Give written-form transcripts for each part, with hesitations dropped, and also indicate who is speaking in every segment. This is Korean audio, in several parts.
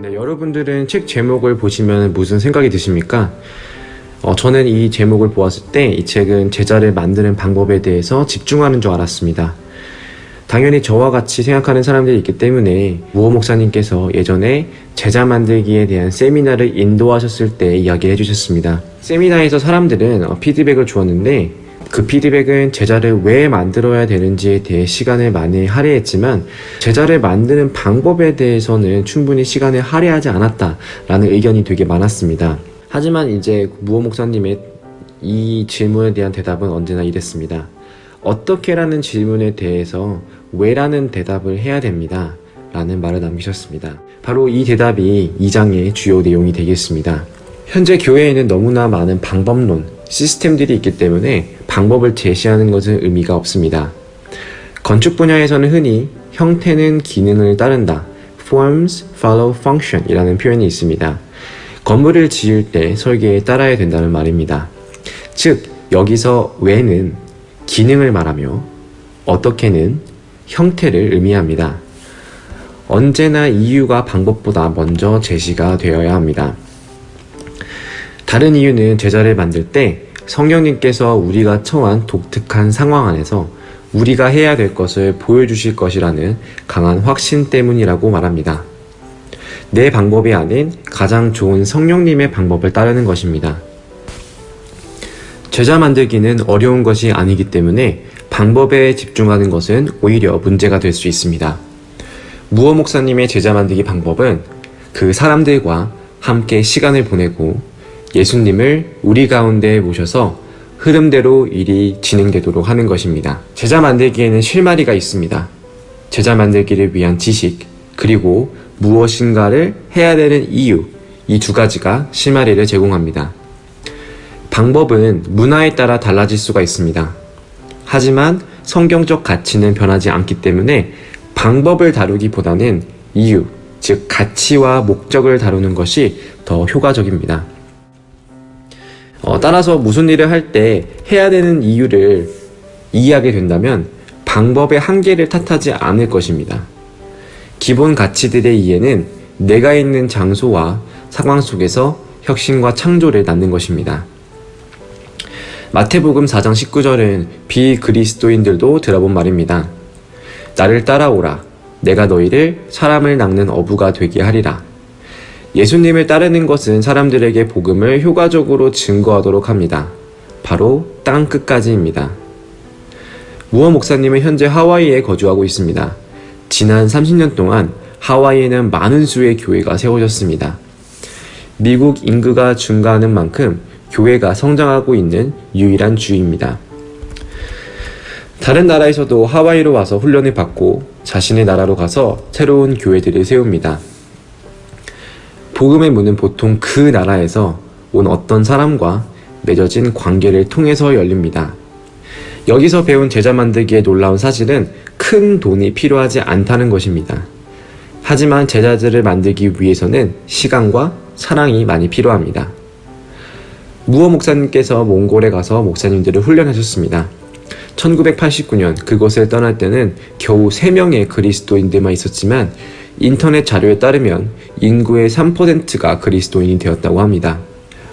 Speaker 1: 네, 여러분들은 책 제목을 보시면 무슨 생각이 드십니까? 저는 이 제목을 보았을 때 이 책은 제자를 만드는 방법에 대해서 집중하는 줄 알았습니다. 당연히 저와 같이 생각하는 사람들이 있기 때문에 무호 목사님께서 예전에 제자 만들기에 대한 세미나를 인도하셨을 때 이야기를 해주셨습니다. 세미나에서 사람들은 피드백을 주었는데 그 피드백은 제자를 왜 만들어야 되는지에 대해 시간을 많이 할애했지만 제자를 만드는 방법에 대해서는 충분히 시간을 할애하지 않았다라는 의견이 되게 많았습니다. 하지만 이제 무호 목사님의 이 질문에 대한 대답은 언제나 이랬습니다. 어떻게라는 질문에 대해서 왜라는 대답을 해야 됩니다 라는 말을 남기셨습니다. 바로 이 대답이 2장의 주요 내용이 되겠습니다. 현재 교회에는 너무나 많은 방법론, 시스템들이 있기 때문에 방법을 제시하는 것은 의미가 없습니다. 건축 분야에서는 흔히 형태는 기능을 따른다, forms follow function 이라는 표현이 있습니다. 건물을 지을 때 설계에 따라야 된다는 말입니다. 즉, 여기서 왜는 기능을 말하며 어떻게는 형태를 의미합니다. 언제나 이유가 방법보다 먼저 제시가 되어야 합니다. 다른 이유는 제자를 만들 때 성령님께서 우리가 처한 독특한 상황 안에서 우리가 해야 될 것을 보여주실 것이라는 강한 확신 때문이라고 말합니다. 내 방법이 아닌 가장 좋은 성령님의 방법을 따르는 것입니다. 제자 만들기는 어려운 것이 아니기 때문에 방법에 집중하는 것은 오히려 문제가 될 수 있습니다. 무호 목사님의 제자 만들기 방법은 그 사람들과 함께 시간을 보내고 예수님을 우리 가운데 모셔서 흐름대로 일이 진행되도록 하는 것입니다. 제자 만들기에는 실마리가 있습니다. 제자 만들기를 위한 지식, 그리고 무엇인가를 해야 되는 이유, 이 두 가지가 실마리를 제공합니다. 방법은 문화에 따라 달라질 수가 있습니다. 하지만 성경적 가치는 변하지 않기 때문에 방법을 다루기보다는 이유, 즉 가치와 목적을 다루는 것이 더 효과적입니다. 따라서 무슨 일을 할 때 해야 되는 이유를 이해하게 된다면 방법의 한계를 탓하지 않을 것입니다. 기본 가치들의 이해는 내가 있는 장소와 상황 속에서 혁신과 창조를 낳는 것입니다. 마태복음 4장 19절은 비그리스도인들도 들어본 말입니다. 나를 따라오라. 내가 너희를 사람을 낚는 어부가 되게 하리라. 예수님을 따르는 것은 사람들에게 복음을 효과적으로 증거하도록 합니다. 바로 땅 끝까지입니다. 무호 목사님은 현재 하와이에 거주하고 있습니다. 지난 30년 동안 하와이에는 많은 수의 교회가 세워졌습니다. 미국 인구가 증가하는 만큼 교회가 성장하고 있는 유일한 주입니다. 다른 나라에서도 하와이로 와서 훈련을 받고 자신의 나라로 가서 새로운 교회들을 세웁니다. 복음의 문은 보통 그 나라에서 온 어떤 사람과 맺어진 관계를 통해서 열립니다. 여기서 배운 제자 만들기의 놀라운 사실은 큰 돈이 필요하지 않다는 것입니다. 하지만 제자들을 만들기 위해서는 시간과 사랑이 많이 필요합니다. 무호 목사님께서 몽골에 가서 목사님들을 훈련하셨습니다. 1989년 그곳을 떠날 때는 겨우 3명의 그리스도인들만 있었지만 인터넷 자료에 따르면 인구의 3%가 그리스도인이 되었다고 합니다.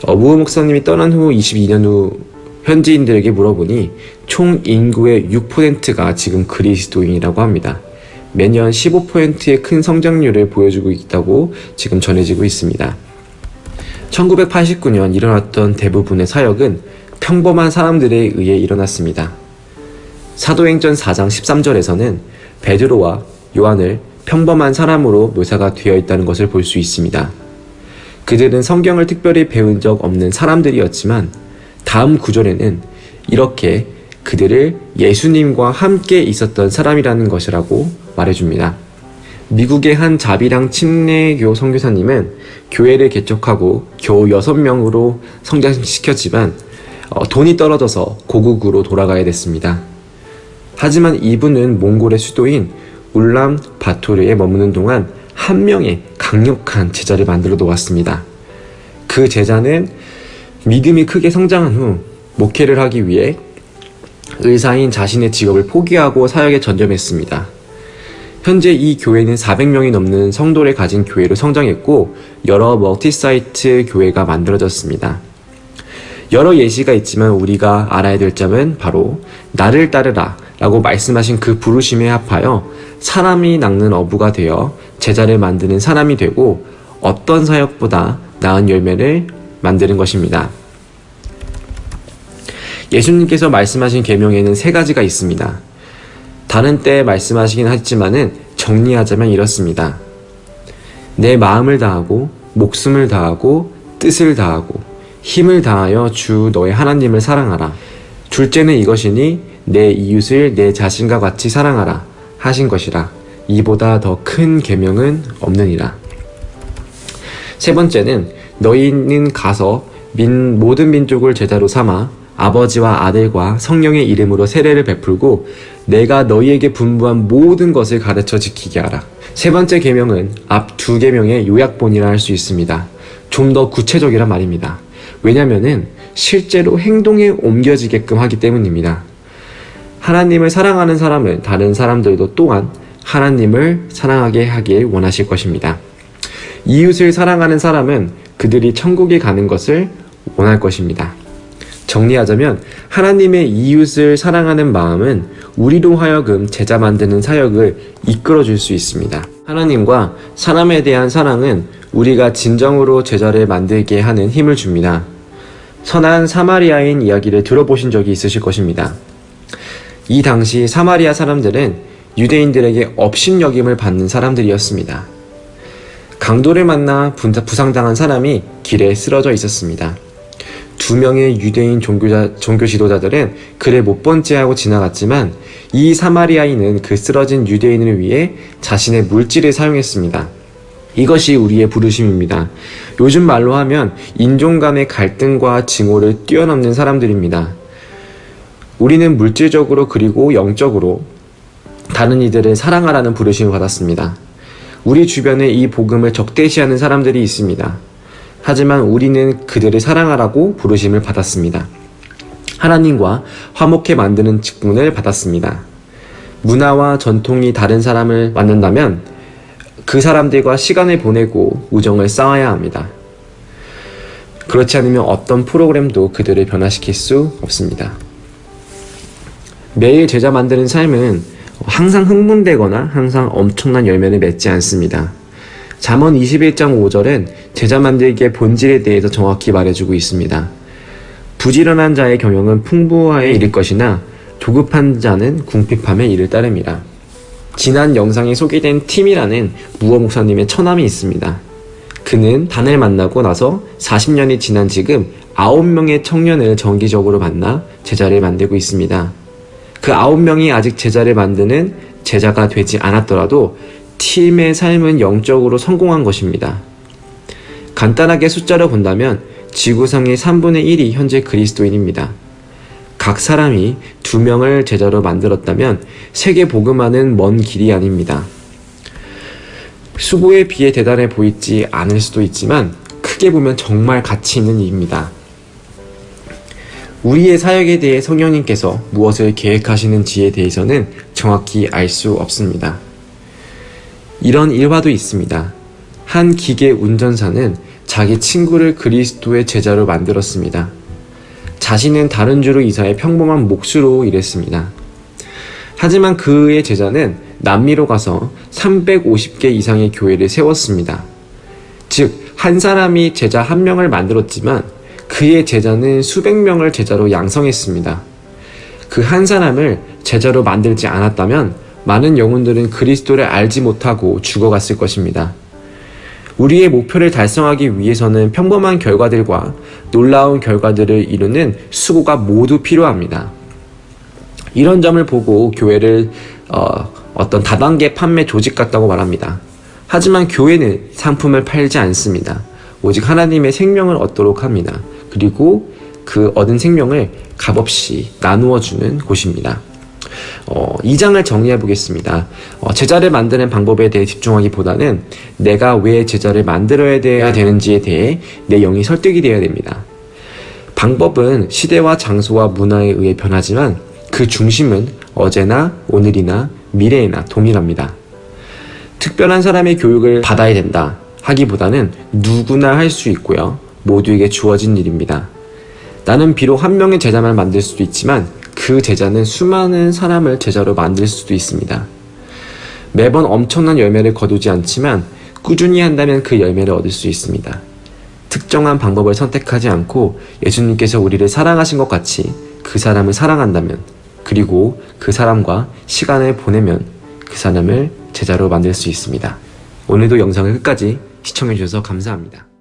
Speaker 1: 무호 목사님이 떠난 후 22년 후 현지인들에게 물어보니 총 인구의 6%가 지금 그리스도인이라고 합니다. 매년 15%의 큰 성장률을 보여주고 있다고 지금 전해지고 있습니다. 1989년 일어났던 대부분의 사역은 평범한 사람들에 의해 일어났습니다. 사도행전 4장 13절에서는 베드로와 요한을 평범한 사람으로 묘사가 되어 있다는 것을 볼 수 있습니다. 그들은 성경을 특별히 배운 적 없는 사람들이었지만 다음 구절에는 이렇게 그들을 예수님과 함께 있었던 사람이라는 것이라고 말해줍니다. 미국의 한 자비랑 침례교 선교사님은 교회를 개척하고 겨우 6명으로 성장시켰지만 돈이 떨어져서 고국으로 돌아가야 됐습니다. 하지만 이분은 몽골의 수도인 울란바토르에 머무는 동안 한 명의 강력한 제자를 만들어 놓았습니다. 그 제자는 믿음이 크게 성장한 후 목회를 하기 위해 의사인 자신의 직업을 포기하고 사역에 전념했습니다. 현재 이 교회는 400명이 넘는 성도를 가진 교회로 성장했고 여러 멀티사이트 교회가 만들어졌습니다. 여러 예시가 있지만 우리가 알아야 될 점은 바로 나를 따르라 라고 말씀하신 그 부르심에 합하여 사람이 낚는 어부가 되어 제자를 만드는 사람이 되고 어떤 사역보다 나은 열매를 만드는 것입니다. 예수님께서 말씀하신 계명에는 3가지가 있습니다. 다른 때 말씀하시긴 하지만은 정리하자면 이렇습니다. 내 마음을 다하고 목숨을 다하고 뜻을 다하고 힘을 다하여 주 너의 하나님을 사랑하라. 둘째는 이것이니 내 이웃을 내 자신과 같이 사랑하라 하신 것이라. 이보다 더 큰 계명은 없느니라. 세 번째는 너희는 가서 모든 민족을 제자로 삼아 아버지와 아들과 성령의 이름으로 세례를 베풀고 내가 너희에게 분부한 모든 것을 가르쳐 지키게 하라. 세 번째 계명은 앞 2계명의 요약본이라 할 수 있습니다. 좀 더 구체적이란 말입니다. 왜냐면은 실제로 행동에 옮겨지게끔 하기 때문입니다. 하나님을 사랑하는 사람은 다른 사람들도 또한 하나님을 사랑하게 하길 원하실 것입니다. 이웃을 사랑하는 사람은 그들이 천국에 가는 것을 원할 것입니다. 정리하자면 하나님의 이웃을 사랑하는 마음은 우리로 하여금 제자 만드는 사역을 이끌어줄 수 있습니다. 하나님과 사람에 대한 사랑은 우리가 진정으로 제자를 만들게 하는 힘을 줍니다. 선한 사마리아인 이야기를 들어보신 적이 있으실 것입니다. 이 당시 사마리아 사람들은 유대인들에게 업신여김을 받는 사람들이었습니다. 강도를 만나 부상당한 사람이 길에 쓰러져 있었습니다. 2명의 유대인 종교 지도자들은 그를 못 본 채 하고 지나갔지만 이 사마리아인은 그 쓰러진 유대인을 위해 자신의 물질을 사용했습니다. 이것이 우리의 부르심입니다. 요즘 말로 하면 인종 간의 갈등과 징후를 뛰어넘는 사람들입니다. 우리는 물질적으로 그리고 영적으로 다른 이들을 사랑하라는 부르심을 받았습니다. 우리 주변에 이 복음을 적대시하는 사람들이 있습니다. 하지만 우리는 그들을 사랑하라고 부르심을 받았습니다. 하나님과 화목해 만드는 직분을 받았습니다. 문화와 전통이 다른 사람을 만난다면 그 사람들과 시간을 보내고 우정을 쌓아야 합니다. 그렇지 않으면 어떤 프로그램도 그들을 변화시킬 수 없습니다. 매일 제자 만드는 삶은 항상 흥분되거나 항상 엄청난 열매를 맺지 않습니다. 잠언 21장 5절은 제자 만들기의 본질에 대해서 정확히 말해주고 있습니다. 부지런한 자의 경영은 풍부하에 이를 것이나 조급한 자는 궁핍함에 이를 따름이라. 지난 영상에 소개된 팀이라는 무어 목사님의 처남이 있습니다. 그는 단을 만나고 나서 40년이 지난 지금 9명의 청년을 정기적으로 만나 제자를 만들고 있습니다. 그 9명이 아직 제자를 만드는 제자가 되지 않았더라도 팀의 삶은 영적으로 성공한 것입니다. 간단하게 숫자로 본다면 지구상의 3분의 1이 현재 그리스도인입니다. 각 사람이 2명을 제자로 만들었다면 세계 복음화는 먼 길이 아닙니다. 수고에 비해 대단해 보이지 않을 수도 있지만 크게 보면 정말 가치 있는 일입니다. 우리의 사역에 대해 성령님께서 무엇을 계획하시는지에 대해서는 정확히 알 수 없습니다. 이런 일화도 있습니다. 한 기계 운전사는 자기 친구를 그리스도의 제자로 만들었습니다. 자신은 다른 주로 이사해 평범한 몫으로 일했습니다. 하지만 그의 제자는 남미로 가서 350개 이상의 교회를 세웠습니다. 즉, 한 사람이 제자 1명을 만들었지만 그의 제자는 수백 명을 제자로 양성했습니다. 그 한 사람을 제자로 만들지 않았다면 많은 영혼들은 그리스도를 알지 못하고 죽어갔을 것입니다. 우리의 목표를 달성하기 위해서는 평범한 결과들과 놀라운 결과들을 이루는 수고가 모두 필요합니다. 이런 점을 보고 교회를 어떤 다단계 판매 조직 같다고 말합니다. 하지만 교회는 상품을 팔지 않습니다. 오직 하나님의 생명을 얻도록 합니다. 그리고 그 얻은 생명을 값없이 나누어 주는 곳입니다. 2장을 정리해 보겠습니다. 제자를 만드는 방법에 대해 집중하기보다는 내가 왜 제자를 만들어야 되는지에 대해 내 영이 설득이 되어야 됩니다. 방법은 시대와 장소와 문화에 의해 변하지만 그 중심은 어제나 오늘이나 미래에나 동일합니다. 특별한 사람의 교육을 받아야 된다 하기보다는 누구나 할 수 있고요. 모두에게 주어진 일입니다. 나는 비록 한 명의 제자만 만들 수도 있지만 그 제자는 수많은 사람을 제자로 만들 수도 있습니다. 매번 엄청난 열매를 거두지 않지만 꾸준히 한다면 그 열매를 얻을 수 있습니다. 특정한 방법을 선택하지 않고 예수님께서 우리를 사랑하신 것 같이 그 사람을 사랑한다면, 그리고 그 사람과 시간을 보내면 그 사람을 제자로 만들 수 있습니다. 오늘도 영상을 끝까지 시청해주셔서 감사합니다.